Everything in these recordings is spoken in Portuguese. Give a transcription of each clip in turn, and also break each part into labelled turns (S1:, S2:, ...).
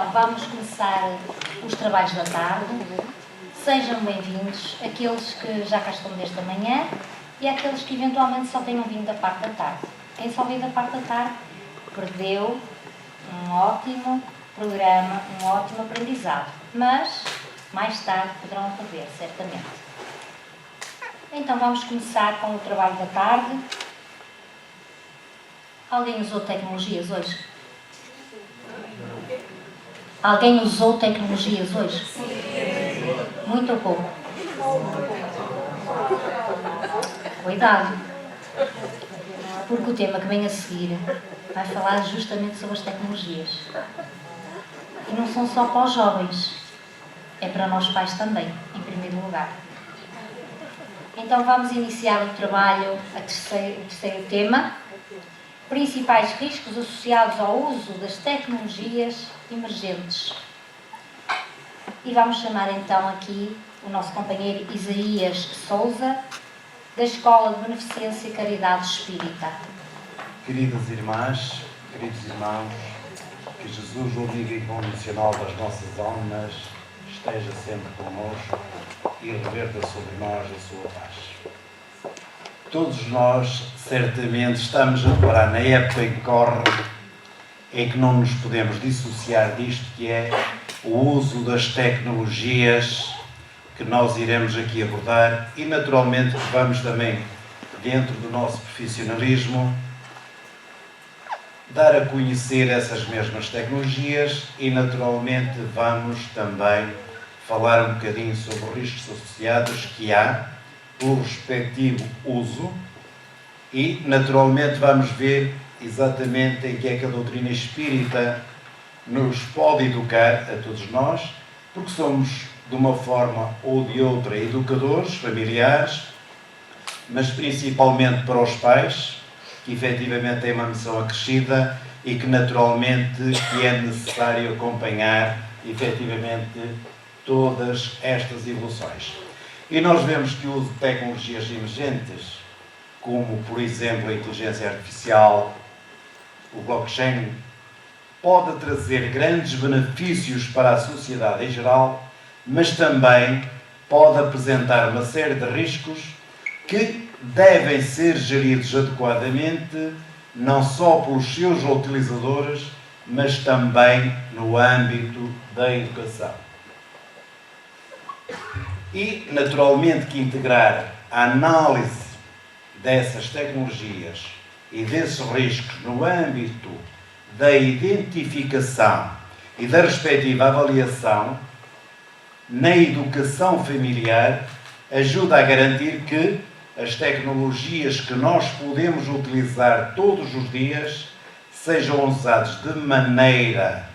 S1: Então, vamos começar os trabalhos da tarde. Sejam bem-vindos aqueles que já cá estão desde a manhã e aqueles que eventualmente só tenham vindo da parte da tarde. Quem só veio da parte da tarde perdeu um ótimo programa, um ótimo aprendizado, mas mais tarde poderão rever, certamente. Então vamos começar com o trabalho da tarde. Alguém usou tecnologias hoje? Alguém usou tecnologias hoje? Muito ou pouco? Cuidado, porque o tema que vem a seguir vai falar justamente sobre as tecnologias. E não são só para os jovens, é para nós pais também, em primeiro lugar. Então vamos iniciar o trabalho, o terceiro tema: principais riscos associados ao uso das tecnologias emergentes. E vamos chamar então aqui o nosso companheiro Isaías Souza, da Escola de Beneficência e Caridade Espírita.
S2: Queridas irmãs, queridos irmãos, que Jesus, o amigo incondicional das nossas almas, esteja sempre connosco e reverta sobre nós a sua paz. Todos nós, certamente, estamos a reparar na época em que corre, em que não nos podemos dissociar disto, que é o uso das tecnologias que nós iremos aqui abordar e, naturalmente, que vamos também, dentro do nosso profissionalismo, dar a conhecer essas mesmas tecnologias e, naturalmente, vamos também falar um bocadinho sobre os riscos associados que há pelo respectivo uso e, naturalmente, vamos ver exatamente em que é que a doutrina espírita nos pode educar a todos nós, porque somos, de uma forma ou de outra, educadores, familiares, mas principalmente para os pais, que efetivamente têm uma missão acrescida e que, naturalmente, que é necessário acompanhar, efetivamente, todas estas evoluções. E nós vemos que o uso de tecnologias emergentes, como, por exemplo, a inteligência artificial, o blockchain, pode trazer grandes benefícios para a sociedade em geral, mas também pode apresentar uma série de riscos que devem ser geridos adequadamente, não só pelos seus utilizadores, mas também no âmbito da educação. E, naturalmente, que integrar a análise dessas tecnologias e desses riscos no âmbito da identificação e da respectiva avaliação na educação familiar ajuda a garantir que as tecnologias que nós podemos utilizar todos os dias sejam usadas de maneira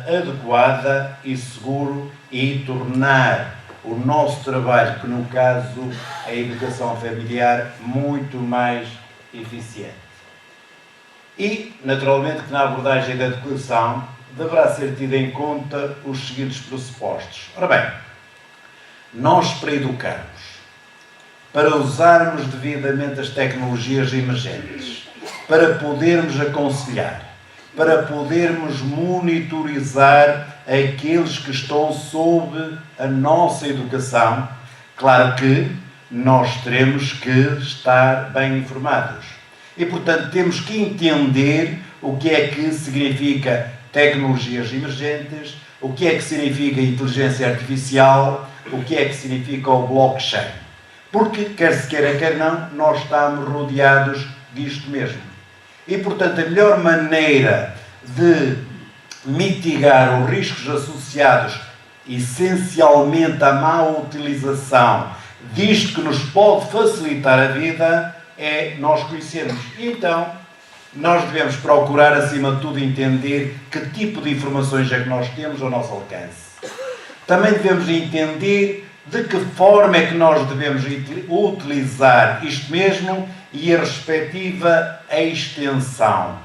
S2: adequada e seguro e tornar o nosso trabalho, que no caso a educação familiar, muito mais eficiente. E, naturalmente, que na abordagem da educação deverá ser tido em conta os seguintes pressupostos. Ora bem, nós para educarmos, para usarmos devidamente as tecnologias emergentes, para podermos aconselhar, para podermos monitorizar aqueles que estão sob a nossa educação, claro que nós teremos que estar bem informados. E, portanto, temos que entender o que é que significa tecnologias emergentes, o que é que significa inteligência artificial, o que é que significa o blockchain. Porque, quer se queira, quer não, nós estamos rodeados disto mesmo. E, portanto, a melhor maneira de mitigar os riscos associados essencialmente à má utilização disto que nos pode facilitar a vida é nós conhecermos. E então, nós devemos procurar, acima de tudo, entender que tipo de informações é que nós temos ao nosso alcance. Também devemos entender de que forma é que nós devemos utilizar isto mesmo e a respectiva extensão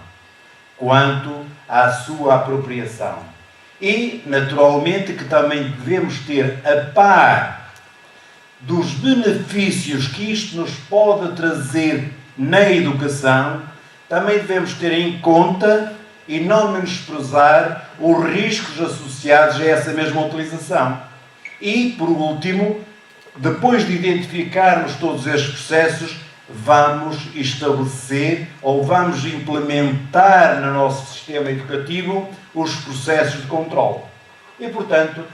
S2: quanto à sua apropriação. E, naturalmente, que também devemos ter a par dos benefícios que isto nos pode trazer na educação, também devemos ter em conta e não menosprezar os riscos associados a essa mesma utilização. E, por último, depois de identificarmos todos estes processos, vamos estabelecer ou vamos implementar no nosso sistema educativo os processos de controle. E, portanto,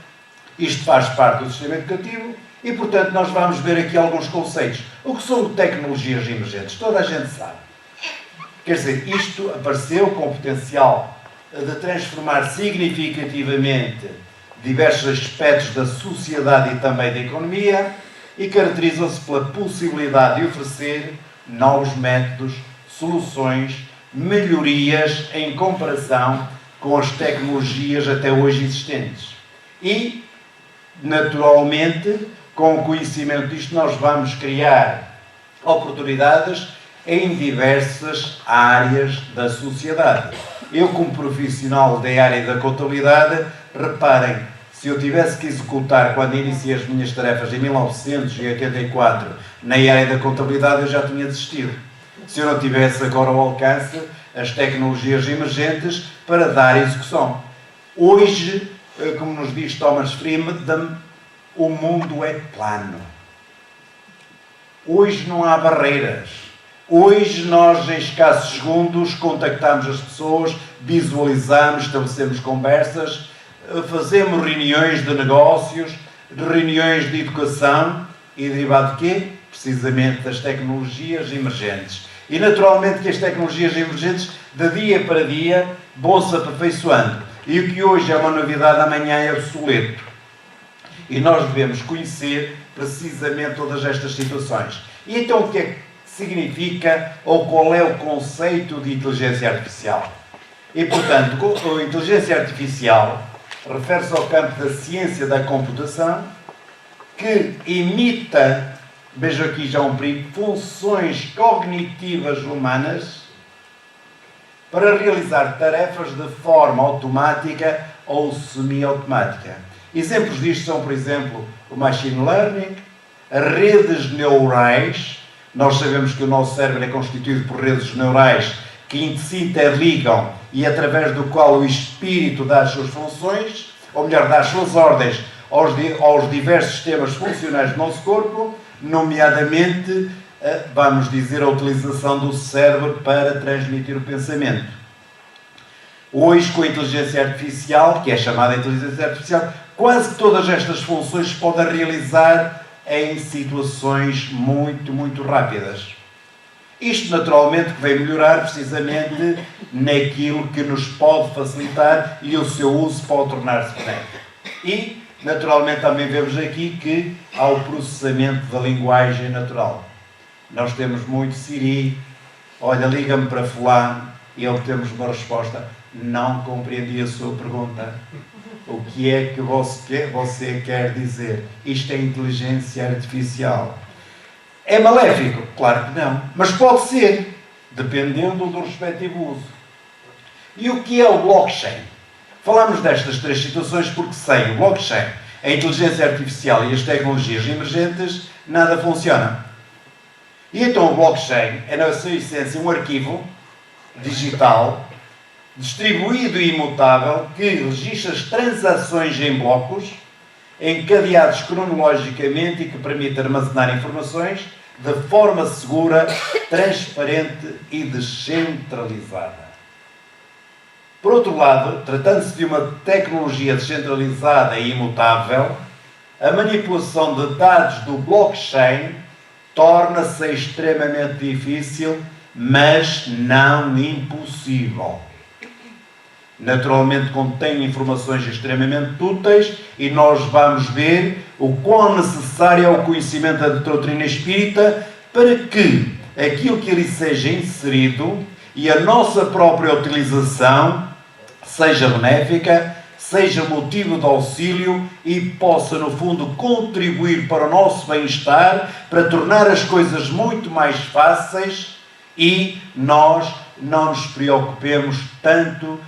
S2: isto faz parte do sistema educativo e, portanto, nós vamos ver aqui alguns conceitos. O que são tecnologias emergentes? Toda a gente sabe. Quer dizer, isto apareceu com o potencial de transformar significativamente diversos aspectos da sociedade e também da economia e caracterizam-se pela possibilidade de oferecer novos métodos, soluções, melhorias em comparação com as tecnologias até hoje existentes. E, naturalmente, com o conhecimento disto, nós vamos criar oportunidades em diversas áreas da sociedade. Eu, como profissional da área da contabilidade, reparem, se eu tivesse que executar, quando iniciei as minhas tarefas em 1984, na área da contabilidade, eu já tinha desistido. Se eu não tivesse agora ao alcance as tecnologias emergentes para dar execução. Hoje, como nos diz Thomas Friedman, o mundo é plano. Hoje não há barreiras. Hoje nós, em escassos segundos, contactamos as pessoas, visualizamos, estabelecemos conversas, fazemos reuniões de negócios, reuniões de educação e derivado de quê? Precisamente das tecnologias emergentes. E naturalmente que as tecnologias emergentes, de dia para dia, vão-se aperfeiçoando. E o que hoje é uma novidade, amanhã é obsoleto. E nós devemos conhecer precisamente todas estas situações. E então o que é que significa ou qual é o conceito de inteligência artificial? E portanto, a inteligência artificial refere-se ao campo da ciência da computação que imita, vejo aqui já um perigo, funções cognitivas humanas para realizar tarefas de forma automática ou semi-automática. Exemplos disto são, por exemplo, o machine learning, as redes neurais. Nós sabemos que o nosso cérebro é constituído por redes neurais que se interligam e através do qual o espírito dá as suas funções, ou melhor, dá as suas ordens aos diversos sistemas funcionais do nosso corpo, nomeadamente, vamos dizer, a utilização do cérebro para transmitir o pensamento. Hoje, com a inteligência artificial, que é chamada inteligência artificial, quase todas estas funções se podem realizar em situações muito, muito rápidas. Isto, naturalmente, que vem melhorar precisamente naquilo que nos pode facilitar e o seu uso pode tornar-se benéfico. E, naturalmente, também vemos aqui que há o processamento da linguagem natural. Nós temos muito Siri, olha, liga-me para fulano e obtemos uma resposta. Não compreendi a sua pergunta. O que é que você quer dizer? Isto é inteligência artificial. É maléfico? Claro que não. Mas pode ser, dependendo do respectivo uso. E o que é o blockchain? Falamos destas três situações porque sem o blockchain, a inteligência artificial e as tecnologias emergentes, nada funciona. E então o blockchain é, na sua essência, um arquivo digital distribuído e imutável que registra as transações em blocos encadeados cronologicamente e que permite armazenar informações de forma segura, transparente e descentralizada. Por outro lado, tratando-se de uma tecnologia descentralizada e imutável, a manipulação de dados do blockchain torna-se extremamente difícil, mas não impossível. Naturalmente contém informações extremamente úteis e nós vamos ver o quão necessário é o conhecimento da doutrina espírita para que aquilo que ali seja inserido e a nossa própria utilização seja benéfica, seja motivo de auxílio e possa, no fundo, contribuir para o nosso bem-estar, para tornar as coisas muito mais fáceis e nós não nos preocupemos tanto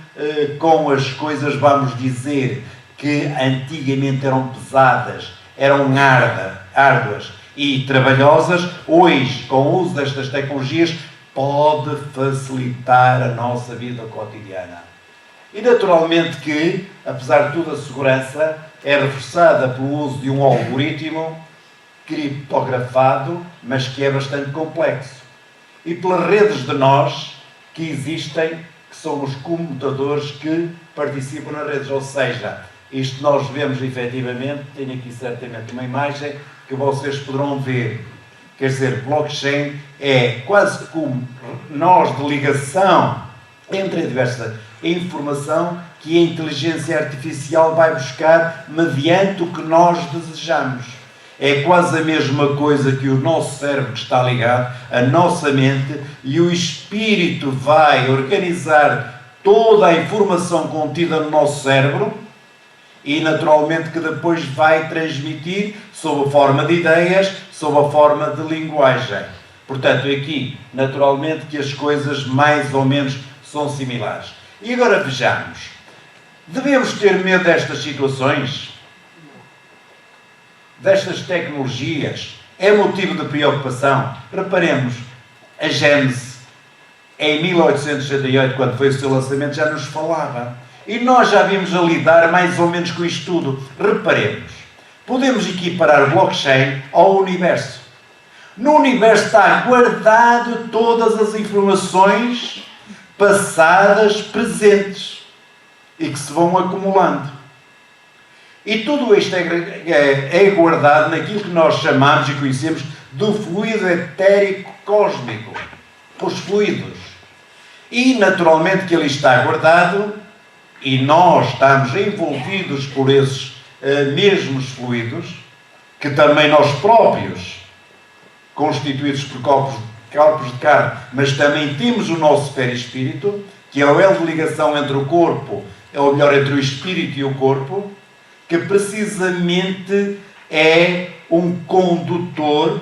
S2: com as coisas, vamos dizer, que antigamente eram pesadas, eram árduas e trabalhosas. Hoje, com o uso destas tecnologias, pode facilitar a nossa vida cotidiana. E naturalmente que, apesar de tudo, a segurança é reforçada pelo uso de um algoritmo criptografado, mas que é bastante complexo. E pelas redes de nós que existem, que são os computadores que participam nas redes. Ou seja, isto nós vemos efetivamente, tenho aqui certamente uma imagem que vocês poderão ver. Quer dizer, blockchain é quase como nós de ligação entre a diversa informação que a inteligência artificial vai buscar mediante o que nós desejamos. É quase a mesma coisa que o nosso cérebro está ligado, a nossa mente, e o espírito vai organizar toda a informação contida no nosso cérebro e naturalmente que depois vai transmitir sob a forma de ideias, sob a forma de linguagem. Portanto, aqui, naturalmente que as coisas mais ou menos são similares. E agora vejamos. Devemos ter medo destas situações? Destas tecnologias? É motivo de preocupação? Reparemos, a Gênesis, em 1868, quando foi o seu lançamento, já nos falava. E nós já vimos a lidar mais ou menos com isto tudo. Reparemos, podemos equiparar o blockchain ao universo. No universo está guardado todas as informações passadas, presentes, e que se vão acumulando. E tudo isto é guardado naquilo que nós chamamos e conhecemos do fluido etérico cósmico, os fluidos. E naturalmente que ele está guardado e nós estamos envolvidos por esses mesmos fluidos, que também nós próprios, constituídos por corpos de carne, mas também temos o nosso perispírito, que é o elo de ligação entre o corpo, ou melhor, entre o espírito e o corpo, que precisamente é um condutor,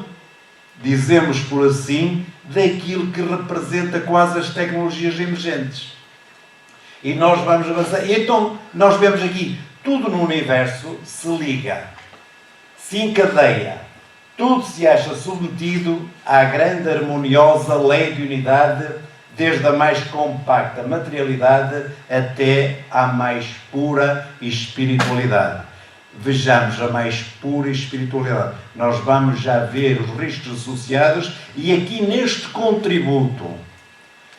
S2: dizemos por assim, daquilo que representa quase as tecnologias emergentes. E nós vamos avançar. E então, nós vemos aqui, tudo no universo se liga, se encadeia, tudo se acha submetido à grande harmoniosa lei de unidade, desde a mais compacta materialidade até à mais pura espiritualidade. Vejamos a mais pura espiritualidade. Nós vamos já ver os riscos associados e aqui neste contributo,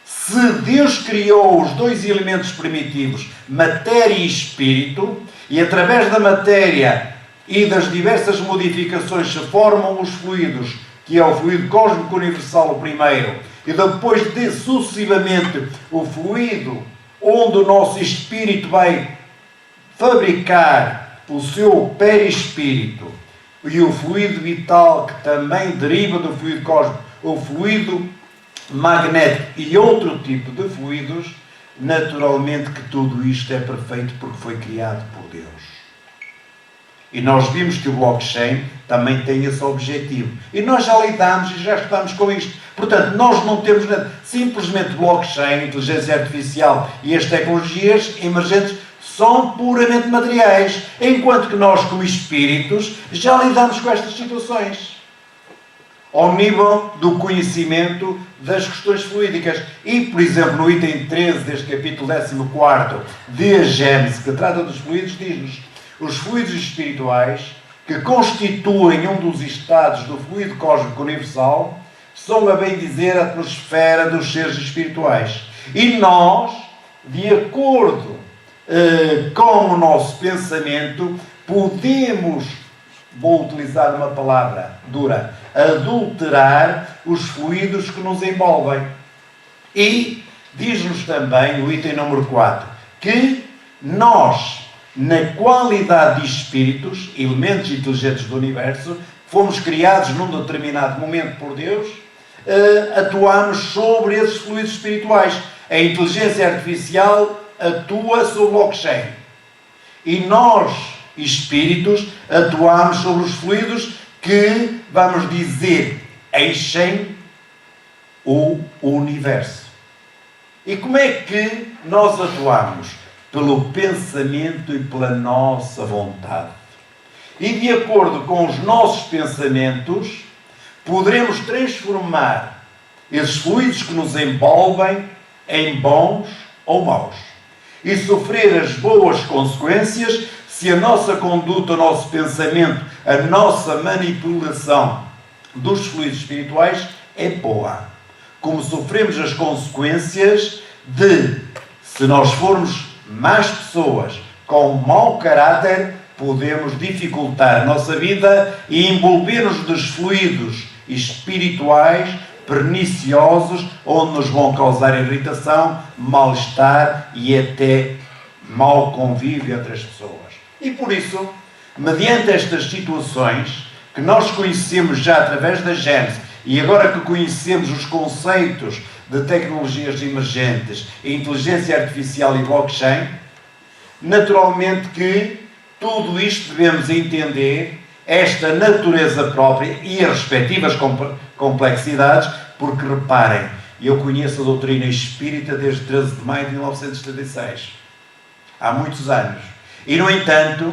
S2: se Deus criou os dois elementos primitivos, matéria e espírito, e através da matéria e das diversas modificações se formam os fluidos, que é o fluido cósmico universal, o primeiro, e depois de sucessivamente o fluido onde o nosso espírito vai fabricar o seu perispírito, e o fluido vital que também deriva do fluido cósmico, o fluido magnético e outro tipo de fluidos, naturalmente que tudo isto é perfeito porque foi criado por Deus. E nós vimos que o blockchain também tem esse objetivo. E nós já lidamos e já estamos com isto. Portanto, nós não temos nada. Simplesmente blockchain, inteligência artificial e as tecnologias emergentes são puramente materiais. Enquanto que nós, como espíritos, já lidamos com estas situações. Ao nível do conhecimento das questões fluídicas. E, por exemplo, no item 13 deste capítulo 14 de A Gênese, que trata dos fluidos, diz-nos: os fluidos espirituais, que constituem um dos estados do fluido cósmico universal, são, a bem dizer, a atmosfera dos seres espirituais. E nós, de acordo com o nosso pensamento, podemos, vou utilizar uma palavra dura, adulterar os fluidos que nos envolvem. E diz-nos também, o item número 4, que nós, na qualidade de espíritos, elementos inteligentes do universo, fomos criados num determinado momento por Deus, atuamos sobre esses fluidos espirituais. A inteligência artificial atua sobre o blockchain. E nós, espíritos, atuamos sobre os fluidos que, vamos dizer, enchem o universo. E como é que nós atuamos? Pelo pensamento e pela nossa vontade. E de acordo com os nossos pensamentos, poderemos transformar esses fluidos que nos envolvem em bons ou maus, e sofrer as boas consequências se a nossa conduta, o nosso pensamento, a nossa manipulação dos fluidos espirituais é boa. Como sofremos as consequências de, se nós formos más pessoas com mau caráter, podemos dificultar a nossa vida e envolver-nos dos fluidos espirituais perniciosos, onde nos vão causar irritação, mal-estar e até mau convívio entre as pessoas. E por isso, mediante estas situações que nós conhecemos já através da Gênese, e agora que conhecemos os conceitos de tecnologias emergentes, inteligência artificial e blockchain, naturalmente que tudo isto devemos entender, esta natureza própria e as respectivas complexidades, porque reparem, eu conheço a doutrina espírita desde 13 de maio de 1976, há muitos anos, e no entanto,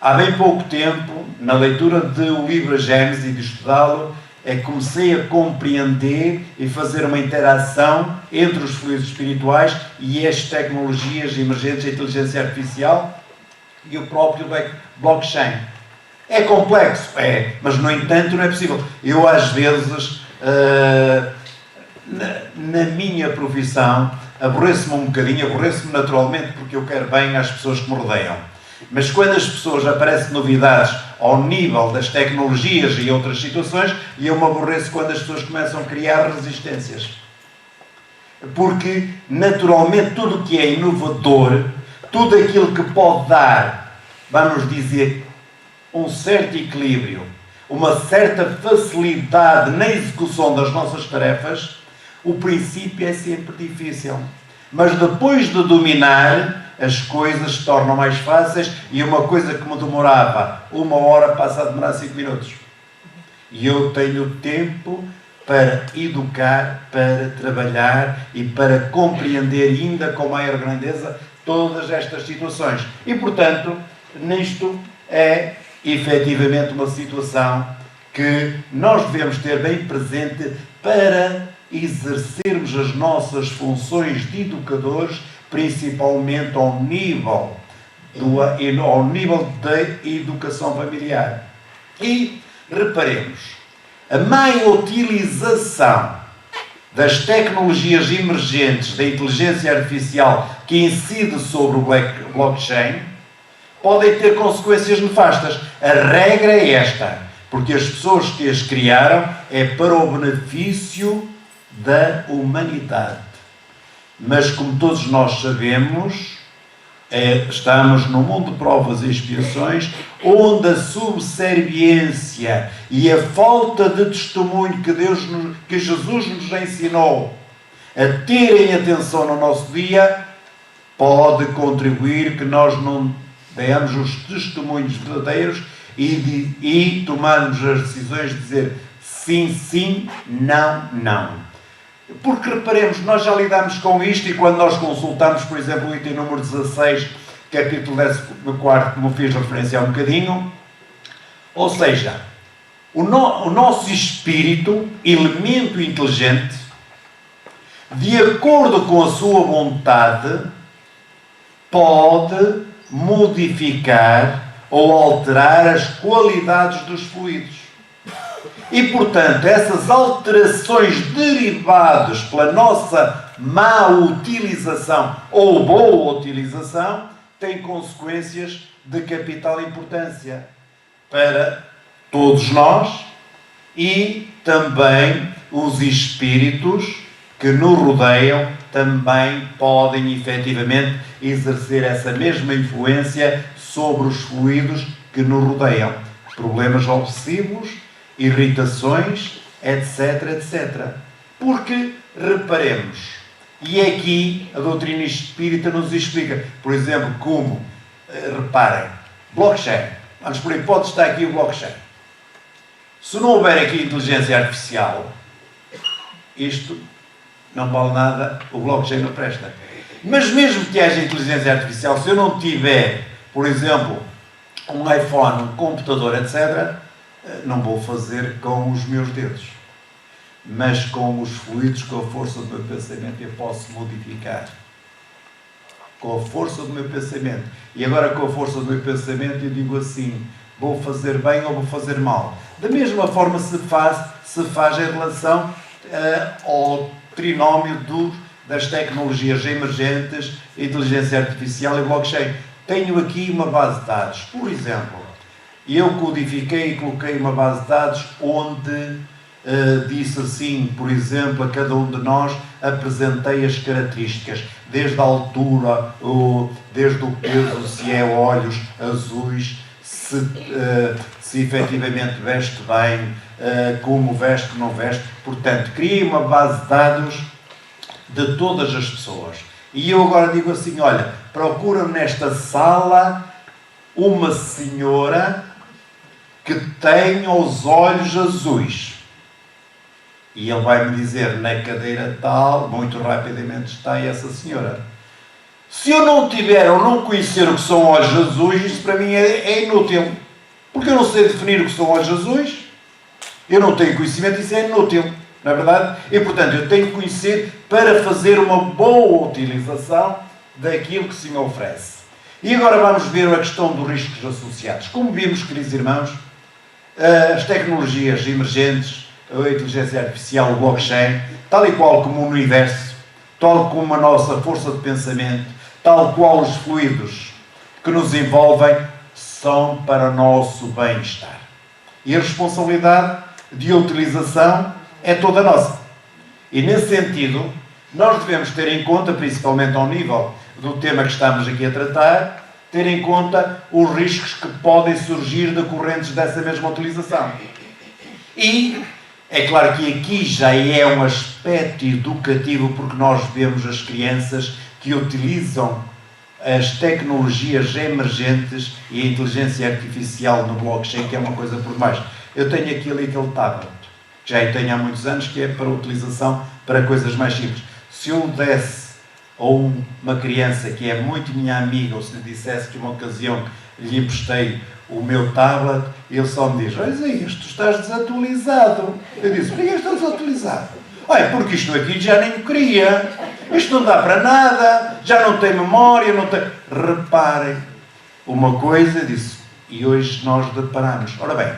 S2: há bem pouco tempo, na leitura do livro A Gênese e de estudá-lo, é que comecei a compreender e fazer uma interação entre os fluidos espirituais e as tecnologias emergentes, a inteligência artificial e o próprio blockchain. É complexo, mas no entanto não é possível. Eu às vezes, na minha profissão, aborreço-me um bocadinho, aborreço-me naturalmente porque eu quero bem às pessoas que me rodeiam. Mas quando as pessoas aparecem novidades ao nível das tecnologias e outras situações, eu me aborreço quando as pessoas começam a criar resistências. Porque, naturalmente, tudo o que é inovador, tudo aquilo que pode dar, vamos dizer, um certo equilíbrio, uma certa facilidade na execução das nossas tarefas, o princípio é sempre difícil. Mas depois de dominar, as coisas se tornam mais fáceis e uma coisa que me demorava 1 hora passa a demorar 5 minutos. E eu tenho tempo para educar, para trabalhar e para compreender ainda com maior grandeza todas estas situações. E, portanto, nisto é efetivamente uma situação que nós devemos ter bem presente para exercermos as nossas funções de educadores, principalmente ao nível da educação familiar. E reparemos, a má utilização das tecnologias emergentes da inteligência artificial que incide sobre o blockchain podem ter consequências nefastas. A regra é esta, porque as pessoas que as criaram é para o benefício da humanidade. Mas, como todos nós sabemos, estamos num mundo de provas e expiações, onde a subserviência e a falta de testemunho que Jesus nos ensinou a terem atenção no nosso dia, pode contribuir que nós não demos os testemunhos verdadeiros e tomarmos as decisões de dizer sim, sim, não, não. Porque reparemos, nós já lidamos com isto e quando nós consultamos, por exemplo, o item número 16, capítulo 14, como fiz referência há um bocadinho, ou seja, o nosso espírito, elemento inteligente, de acordo com a sua vontade, pode modificar ou alterar as qualidades dos fluidos. E, portanto, essas alterações derivadas pela nossa má utilização ou boa utilização têm consequências de capital importância para todos nós e também os espíritos que nos rodeiam também podem efetivamente exercer essa mesma influência sobre os fluidos que nos rodeiam. Problemas obsessivos, irritações, etc, etc. Porque, reparemos, e aqui a doutrina espírita nos explica, por exemplo, como, reparem, blockchain. Vamos por hipótese, está aqui o blockchain. Se não houver aqui inteligência artificial, isto não vale nada, o blockchain não presta. Mas mesmo que haja inteligência artificial, se eu não tiver, por exemplo, um iPhone, um computador, etc., não vou fazer com os meus dedos. mas com os fluidos, com a força do meu pensamento, eu posso modificar. Com a força do meu pensamento. E agora, com a força do meu pensamento, eu digo assim: vou fazer bem ou vou fazer mal. Da mesma forma se faz em relação ao trinómio das tecnologias emergentes, inteligência artificial e blockchain. Tenho aqui uma base de dados. Por exemplo, eu codifiquei e coloquei uma base de dados onde disse assim, por exemplo, a cada um de nós apresentei as características, desde a altura, desde o peso, se é olhos azuis, se efetivamente veste bem, como veste, não veste. Portanto, criei uma base de dados de todas as pessoas. E eu agora digo assim, olha, procura nesta sala uma senhora que tenha os olhos azuis. E ele vai-me dizer, na cadeira tal, muito rapidamente está essa senhora. Se eu não tiver ou não conhecer o que são olhos azuis, isso para mim é inútil. Porque eu não sei definir o que são olhos azuis, eu não tenho conhecimento, isso é inútil, não é verdade? E, portanto, eu tenho que conhecer para fazer uma boa utilização daquilo que se me oferece. E agora vamos ver a questão dos riscos associados. Como vimos, queridos irmãos, as tecnologias emergentes, a inteligência artificial, o blockchain, tal e qual como o universo, tal como a nossa força de pensamento, tal qual os fluidos que nos envolvem, são para o nosso bem-estar. E a responsabilidade de utilização é toda nossa. E nesse sentido, nós devemos ter em conta, principalmente ao nível do tema que estamos aqui a tratar, ter em conta os riscos que podem surgir decorrentes dessa mesma utilização. E é claro que aqui já é um aspecto educativo, porque nós vemos as crianças que utilizam as tecnologias emergentes e a inteligência artificial no blockchain, que é uma coisa por mais. Eu tenho aqui ali aquele tablet, que já tenho há muitos anos, que é para utilização para coisas mais simples. Se eu desse a uma criança que é muito minha amiga, ou se lhe dissesse que uma ocasião lhe emprestei o meu tablet, ele só me diz, olha isto, tu estás desatualizado. Eu disse, por que estou desatualizado? Olha, porque isto aqui já nem o queria. Isto não dá para nada, já não tem memória, não tem... Reparem, uma coisa, disse, e hoje nós deparamos. Ora bem,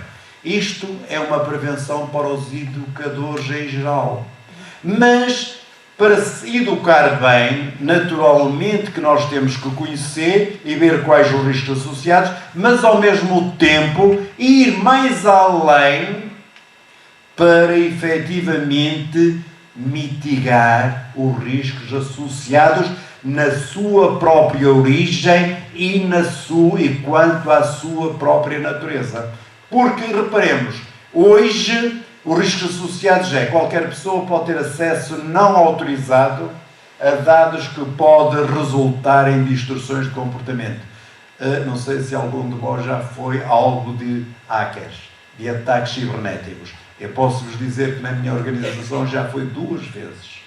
S2: isto é uma prevenção para os educadores em geral. Mas, para se educar bem, naturalmente que nós temos que conhecer e ver quais os riscos associados, mas ao mesmo tempo ir mais além para efetivamente mitigar os riscos associados na sua própria origem e quanto à sua própria natureza. Porque, reparemos, hoje os riscos associados é qualquer pessoa pode ter acesso não autorizado a dados que podem resultar em distorções de comportamento. Não sei se algum de vós já foi alvo de hackers, de ataques cibernéticos. Eu posso-vos dizer que na minha organização já foi 2 vezes.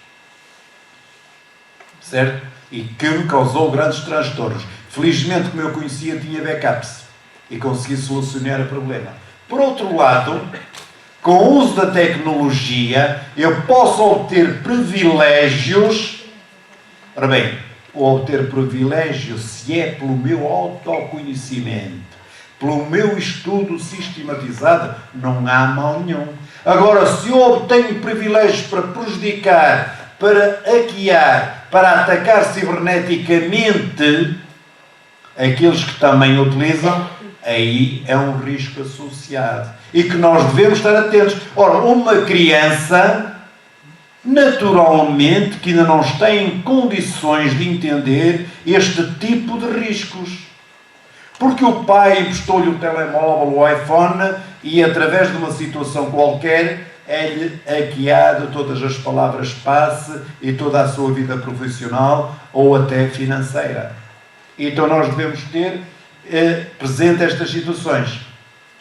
S2: Certo? E que me causou grandes transtornos. Felizmente, como eu conhecia, tinha backups e consegui solucionar o problema. Por outro lado, com o uso da tecnologia, eu posso obter privilégios. Ora bem, obter privilégios se é pelo meu autoconhecimento, pelo meu estudo sistematizado, não há mal nenhum. Agora, se eu obtenho privilégios para prejudicar, para hackear, para atacar ciberneticamente aqueles que também utilizam, aí é um risco associado. E que nós devemos estar atentos. Ora, uma criança, naturalmente, que ainda não está em condições de entender este tipo de riscos. Porque o pai emprestou-lhe o telemóvel, o iPhone, e através de uma situação qualquer é-lhe hackeado todas as palavras-passe e toda a sua vida profissional ou até financeira. Então nós devemos ter presente estas situações.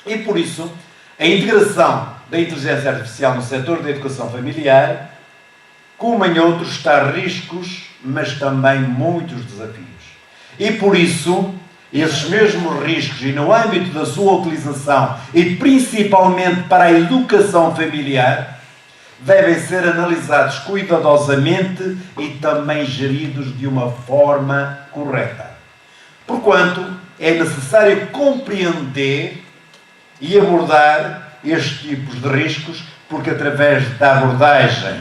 S2: E por isso, a integração da inteligência artificial no setor da educação familiar, como em outros, está riscos, mas também muitos desafios. E por isso, esses mesmos riscos, e no âmbito da sua utilização, e principalmente para a educação familiar, devem ser analisados cuidadosamente e também geridos de uma forma correta. Porquanto, é necessário compreender e abordar estes tipos de riscos, porque através da abordagem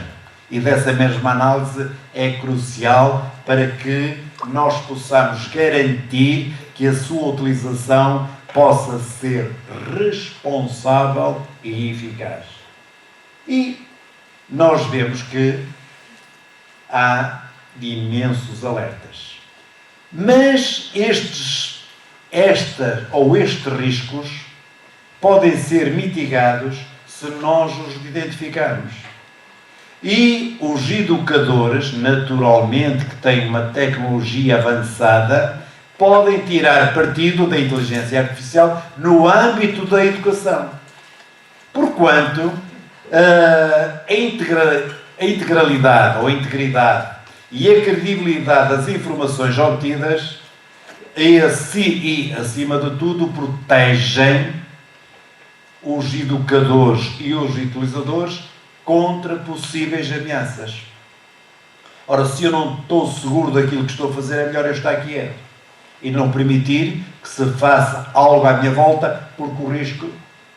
S2: e dessa mesma análise é crucial para que nós possamos garantir que a sua utilização possa ser responsável e eficaz. E nós vemos que há imensos alertas. Mas estes riscos podem ser mitigados se nós os identificarmos. E os educadores, naturalmente, que têm uma tecnologia avançada, podem tirar partido da inteligência artificial no âmbito da educação. Porquanto, a integralidade ou a integridade e a credibilidade das informações obtidas e, acima de tudo, protegem os educadores e os utilizadores contra possíveis ameaças. Ora, se eu não estou seguro daquilo que estou a fazer, é melhor eu estar quieto e não permitir que se faça algo à minha volta, porque o risco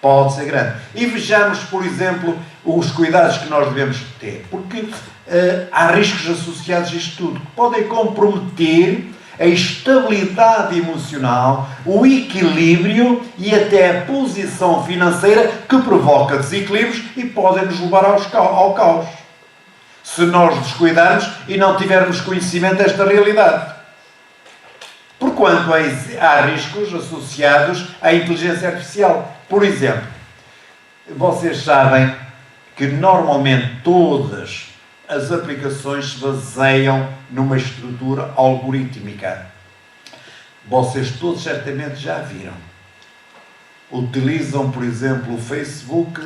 S2: pode ser grande. E vejamos, por exemplo, os cuidados que nós devemos ter, porque há riscos associados a isto tudo, que podem comprometer a estabilidade emocional, o equilíbrio e até a posição financeira, que provoca desequilíbrios e podem nos levar ao caos, se nós descuidarmos e não tivermos conhecimento desta realidade. Porquanto há riscos associados à inteligência artificial. Por exemplo, vocês sabem que normalmente todas as aplicações se baseiam numa estrutura algorítmica. Vocês todos certamente já viram. Utilizam, por exemplo, o Facebook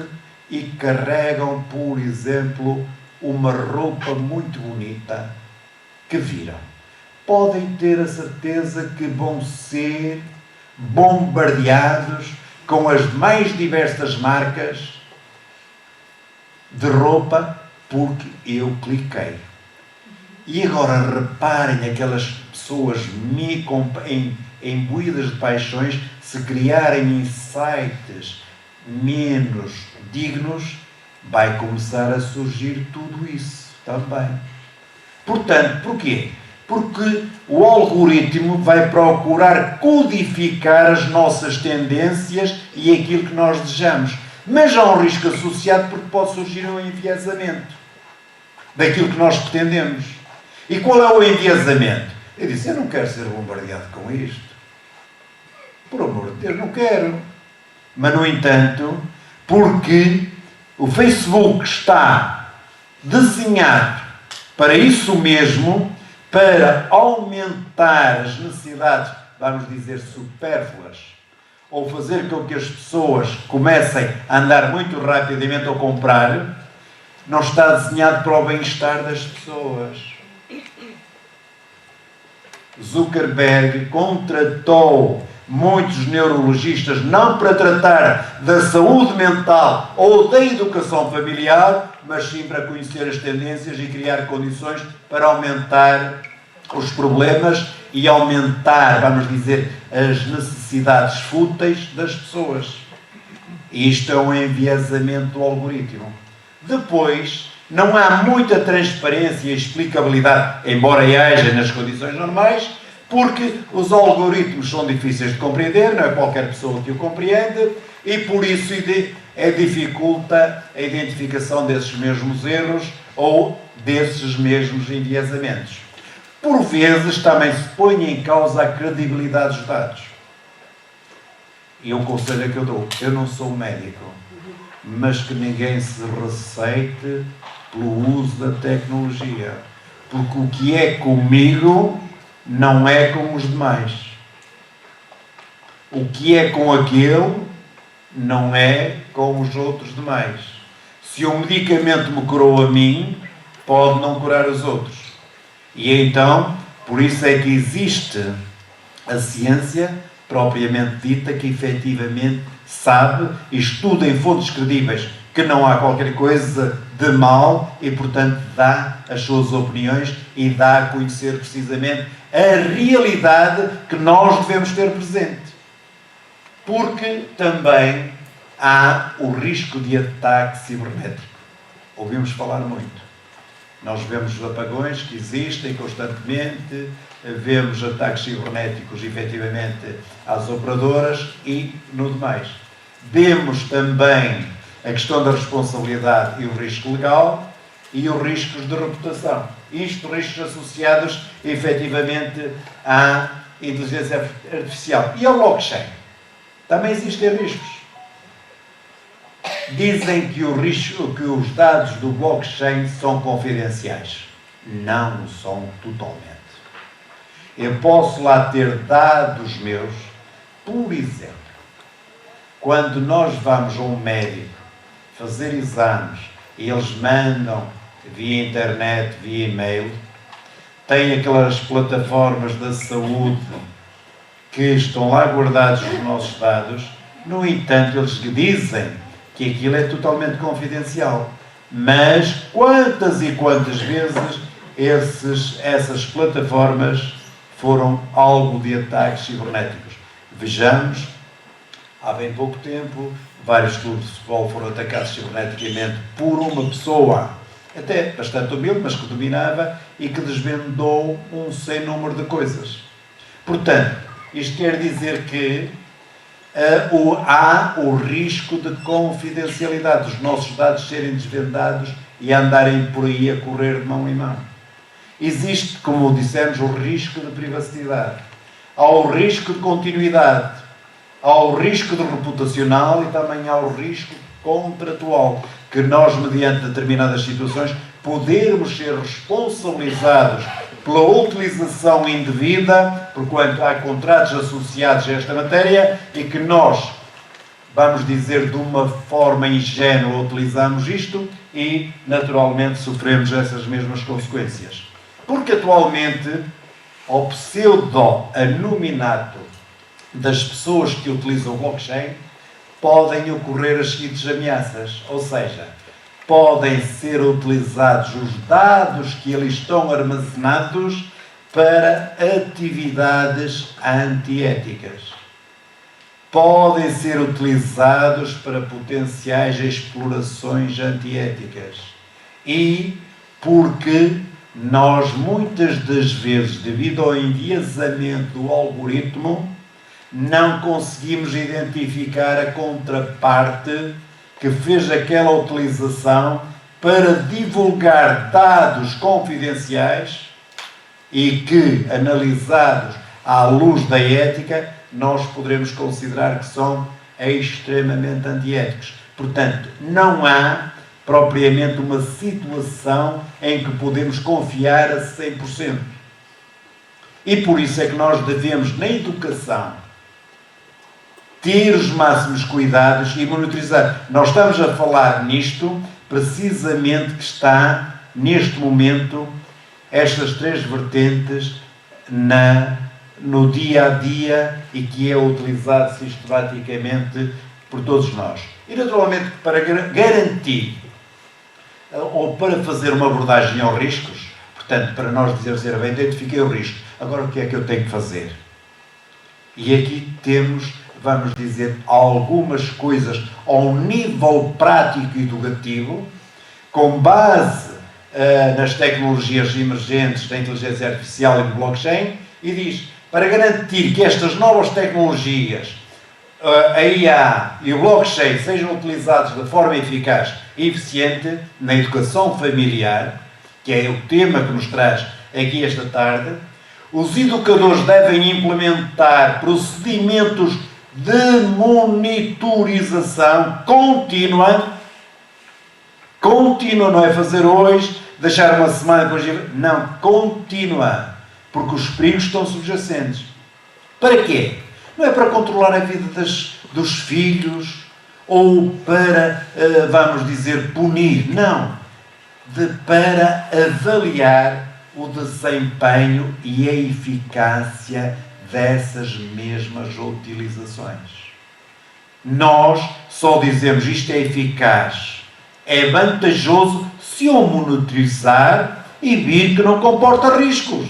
S2: e carregam, por exemplo, uma roupa muito bonita que viram. Podem ter a certeza que vão ser bombardeados com as mais diversas marcas de roupa porque eu cliquei. E agora reparem aquelas pessoas imbuídas de paixões, se criarem insights menos dignos, vai começar a surgir tudo isso também. Portanto, porquê? Porque o algoritmo vai procurar codificar as nossas tendências e aquilo que nós desejamos. Mas há um risco associado porque pode surgir um enviesamento daquilo que nós pretendemos. E qual é o enviesamento? Eu disse, eu não quero ser bombardeado com isto. Por amor de Deus, não quero. Mas, no entanto, porque o Facebook está desenhado para isso mesmo, para aumentar as necessidades, vamos dizer, supérfluas, ou fazer com que as pessoas comecem a andar muito rapidamente a comprar, não está desenhado para o bem-estar das pessoas. Zuckerberg contratou muitos neurologistas não para tratar da saúde mental ou da educação familiar, mas sim para conhecer as tendências e criar condições para aumentar os problemas e aumentar, vamos dizer, as necessidades fúteis das pessoas. Isto é um enviesamento do algoritmo. Depois, não há muita transparência e explicabilidade, embora haja nas condições normais, porque os algoritmos são difíceis de compreender, não é qualquer pessoa que o compreende, e por isso dificulta a identificação desses mesmos erros ou desses mesmos enviesamentos. Por vezes também se põe em causa a credibilidade dos dados. E o conselho que eu dou, eu não sou médico, mas que ninguém se receite pelo uso da tecnologia, porque o que é comigo não é com os demais. O que é com aquele não é com os outros demais. Se um medicamento me curou a mim, pode não curar os outros. E então, por isso é que existe a ciência propriamente dita, que efetivamente sabe e estuda em fontes credíveis que não há qualquer coisa de mal e, portanto, dá as suas opiniões e dá a conhecer precisamente a realidade que nós devemos ter presente. Porque também há o risco de ataque cibernético. Ouvimos falar muito. Nós vemos os apagões que existem constantemente, vemos ataques cibernéticos, efetivamente, às operadoras e no demais. Vemos também a questão da responsabilidade e o risco legal e os riscos de reputação. Isto, riscos associados, efetivamente, à inteligência artificial. E ao blockchain. Também existem riscos. Dizem que os dados do blockchain são confidenciais. Não são totalmente. Eu posso lá ter dados meus, por exemplo, quando nós vamos a um médico fazer exames e eles mandam via internet, via e-mail, tem aquelas plataformas da saúde que estão lá guardados os nossos dados, no entanto, eles dizem que aquilo é totalmente confidencial. Mas quantas e quantas vezes essas plataformas foram alvo de ataques cibernéticos? Vejamos, há bem pouco tempo, vários clubes de futebol foram atacados ciberneticamente por uma pessoa, até bastante humilde, mas que dominava e que desvendou um sem número de coisas. Portanto, isto quer dizer que há o risco de confidencialidade, dos nossos dados serem desvendados e andarem por aí a correr de mão em mão. Existe, como dissemos, o risco de privacidade. Há o risco de continuidade. Há o risco de reputacional e também há o risco contratual, que nós, mediante determinadas situações, podermos ser responsabilizados pela utilização indevida, porquanto há contratos associados a esta matéria e que nós, vamos dizer, de uma forma ingênua utilizamos isto e, naturalmente, sofremos essas mesmas consequências. Porque, atualmente, ao pseudo-anonimato das pessoas que utilizam o blockchain, podem ocorrer as seguintes ameaças, ou seja, podem ser utilizados os dados que ali estão armazenados para atividades antiéticas. Podem ser utilizados para potenciais explorações antiéticas. E porque nós, muitas das vezes, devido ao enviesamento do algoritmo, não conseguimos identificar a contraparte que fez aquela utilização para divulgar dados confidenciais e que, analisados à luz da ética, nós poderemos considerar que são extremamente antiéticos. Portanto, não há propriamente uma situação em que podemos confiar a 100%. E por isso é que nós devemos, na educação, ter os máximos cuidados e monitorizar. Nós estamos a falar nisto, precisamente que está, neste momento, estas três vertentes no dia a dia e que é utilizado sistematicamente por todos nós. E, naturalmente, para garantir ou para fazer uma abordagem aos riscos, portanto, para nós dizer, bem, identifiquei o risco, agora o que é que eu tenho que fazer? E aqui temos, vamos dizer, algumas coisas ao nível prático e educativo, com base nas tecnologias emergentes da inteligência artificial e do blockchain, e diz, para garantir que estas novas tecnologias, a IA e o blockchain, sejam utilizados de forma eficaz e eficiente na educação familiar, que é o tema que nos traz aqui esta tarde, os educadores devem implementar procedimentos de monitorização contínua, não é fazer hoje, deixar uma semana depois, não, contínua, porque os perigos estão subjacentes. Para quê? Não é para controlar a vida dos filhos ou para, vamos dizer, punir, não, para avaliar o desempenho e a eficácia dessas mesmas utilizações. Nós só dizemos isto é eficaz é vantajoso se eu monitorizar e vir que não comporta riscos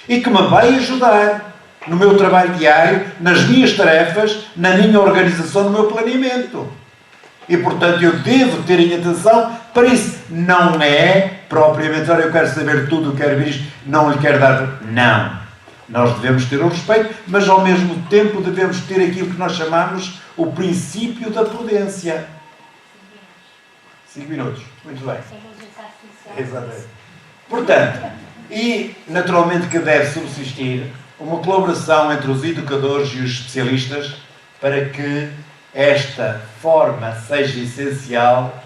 S2: e que me vai ajudar no meu trabalho diário, nas minhas tarefas, na minha organização, no meu planeamento. E, portanto, eu devo ter em atenção para isso. Não é propriamente, olha, eu quero saber tudo, eu quero ver isto, não lhe quero dar... Não. Nós devemos ter o respeito, mas, ao mesmo tempo, devemos ter aquilo que nós chamamos o princípio da prudência. 5 minutos. Muito bem. Exatamente. Portanto, e, naturalmente, que deve subsistir uma colaboração entre os educadores e os especialistas para que esta forma seja essencial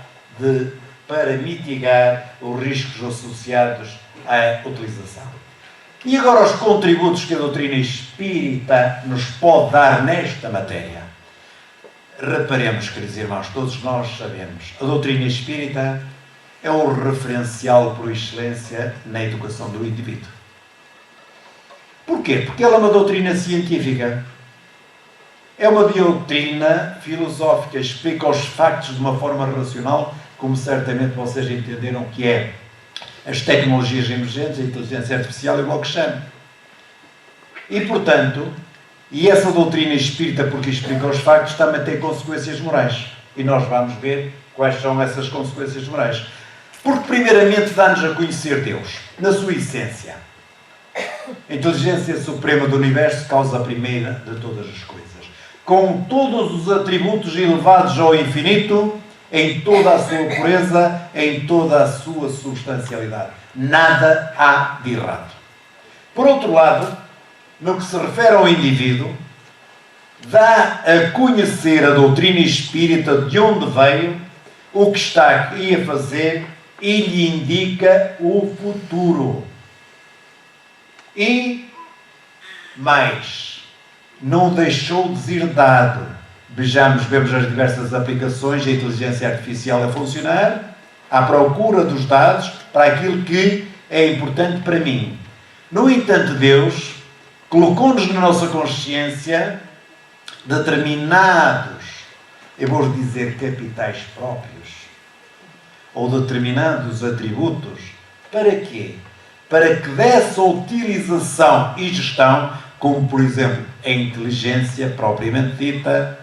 S2: para mitigar os riscos associados à utilização. E agora os contributos que a doutrina espírita nos pode dar nesta matéria. Reparemos, queridos irmãos, todos nós sabemos, a doutrina espírita é o referencial por excelência na educação do indivíduo. Porquê? Porque ela é uma doutrina científica. É uma doutrina filosófica, explica os factos de uma forma racional, como certamente vocês entenderam que é as tecnologias emergentes, a inteligência artificial e o blockchain. E, portanto, essa doutrina espírita, porque explica os factos, também tem consequências morais. E nós vamos ver quais são essas consequências morais. Porque, primeiramente, dá-nos a conhecer Deus, na sua essência. A inteligência suprema do universo, causa primeira de todas as coisas. Com todos os atributos elevados ao infinito, em toda a sua pureza, em toda a sua substancialidade. Nada há de errado. Por outro lado, no que se refere ao indivíduo, dá a conhecer a doutrina espírita de onde veio, o que está aqui a fazer e lhe indica o futuro. E mais, não deixou deserdado. Vemos as diversas aplicações da inteligência artificial a funcionar, à procura dos dados para aquilo que é importante para mim. No entanto, Deus colocou-nos na nossa consciência determinados, eu vou dizer capitais próprios, ou determinados atributos. Para quê? Para que dessa utilização e gestão, como por exemplo a inteligência propriamente dita,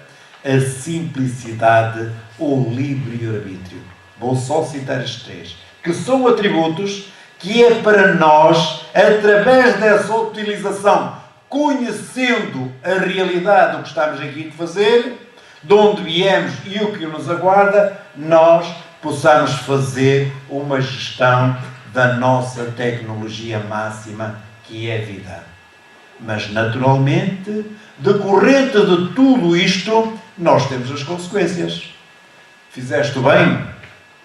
S2: a simplicidade ou livre-arbítrio. Vou só citar estes 3, que são atributos que é para nós, através dessa utilização, conhecendo a realidade do que estamos aqui a fazer, de onde viemos e o que nos aguarda, nós possamos fazer uma gestão da nossa tecnologia máxima, que é a vida. Mas, naturalmente, decorrente de tudo isto, nós temos as consequências. Fizeste bem,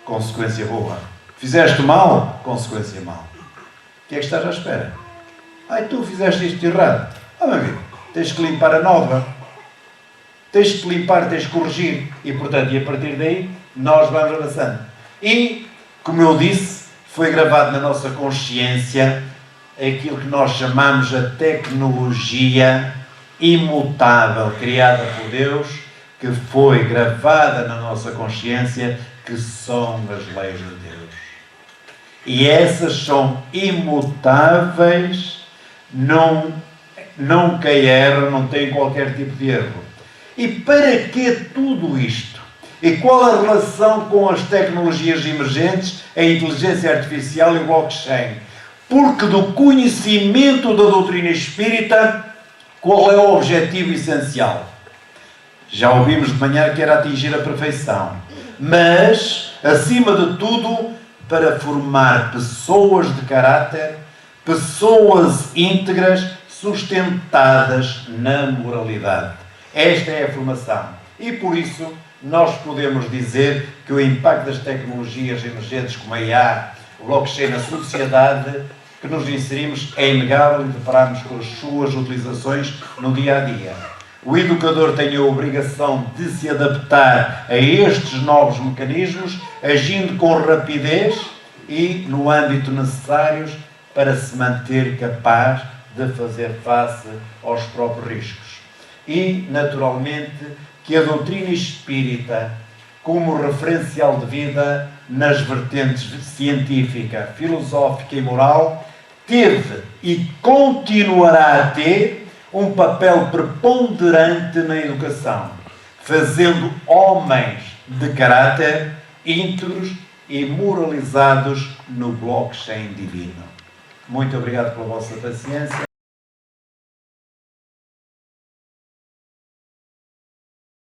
S2: consequência boa. Fizeste mal, consequência mal. O que é que estás à espera? Ai, tu fizeste isto errado. Meu amigo, tens que limpar a nova. Tens que limpar, tens que corrigir. E, portanto, a partir daí, nós vamos avançando. E, como eu disse, foi gravado na nossa consciência aquilo que nós chamamos a tecnologia imutável, criada por Deus, que foi gravada na nossa consciência, que são as leis de Deus. E essas são imutáveis, nunca erram, não têm qualquer tipo de erro. E para que tudo isto? E qual a relação com as tecnologias emergentes, a inteligência artificial e o blockchain? Porque do conhecimento da doutrina espírita, qual é o objetivo essencial? Já ouvimos de manhã que era atingir a perfeição. Mas, acima de tudo, para formar pessoas de caráter, pessoas íntegras, sustentadas na moralidade. Esta é a formação. E por isso, nós podemos dizer que o impacto das tecnologias emergentes como a IA, o blockchain na sociedade que nos inserimos é inegável e depararmos com as suas utilizações no dia a dia. O educador tem a obrigação de se adaptar a estes novos mecanismos, agindo com rapidez e no âmbito necessários para se manter capaz de fazer face aos próprios riscos. E, naturalmente, que a doutrina espírita como referencial de vida nas vertentes científica, filosófica e moral, teve e continuará a ter um papel preponderante na educação, fazendo homens de caráter íntegros e moralizados no blockchain divino. Muito obrigado pela vossa paciência.